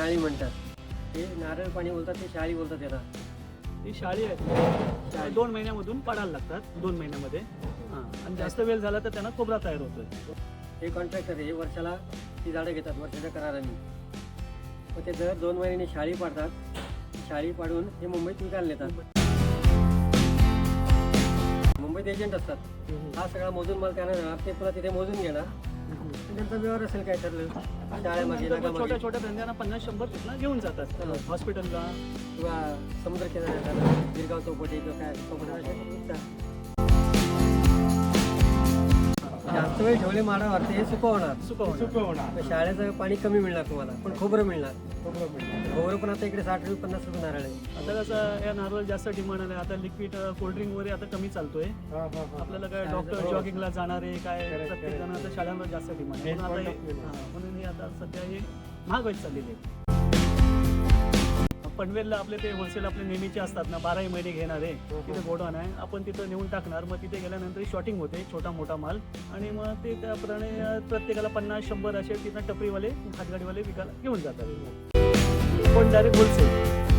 शाळी म्हणतात. ते नारळ पाणी बोलतात, ते शाळी बोलतात त्याला. ही शाळी आहे 2 महिन्यामधून पडायला लागतात 2 महिन्यामध्ये. आणि जास्त वेळ झाला तर त्यांना खोबरा तयार होतोय. हे कॉन्ट्रॅक्टर हे वर्षाला ती झाडं घेतात वर्षाच्या कराराने. मग ते दर 2 महिन्यांनी शाळी पाडतात. शाळी पाडून हे मुंबईत विकायला नेतात. मुंबईत एजंट असतात. हा सगळा मोजून माल त्यांना देणार, ते पुन्हा तिथे मोजून घेणार. त्यांचा व्यवहार असेल काय ठरलं शाळेमागे छोट्या छोट्या धंद्यांना 50-100 तिथनं घेऊन जातात हॉस्पिटलला किंवा समुद्र किनाऱ्याला गिरगाव चौपटी किंवा काय चौपटी. जास्त वेळ ठेवले माडावर ते सुकवणार. शाळेचं पाणी कमी मिळणार तुम्हाला, पण खोबरं मिळणार. खोबरं पण आता इकडे 60 रुपये 50 रुपये नारळ आहे. आता कसं या नारळ जास्त डिमांड आहे. आता लिक्विड कोल्ड्रिंक वगैरे आता कमी चालतोय. आपल्याला काय डॉक्टर जॉगिंगला जाणारे काय प्रत्येक जण आता शाळांवर जास्त डिमांड आहे. म्हणून हे आता सध्या हे महाग होत चाललेले आहे. पनवेलला आपले ते होलसेल आपले नेहमीचे असतात ना, 12 महिने घेणारे तिथे गोडाऊन आहे. आपण तिथं नेऊन टाकणार. मग तिथे गेल्यानंतर शॉर्टिंग होते छोटा मोठा माल. आणि मग ते त्याप्रमाणे प्रत्येकाला 50-100 असे तिथं टपरीवाले हातगाडीवाले विकायला घेऊन जातात. पण डायरेक्ट होलसेल.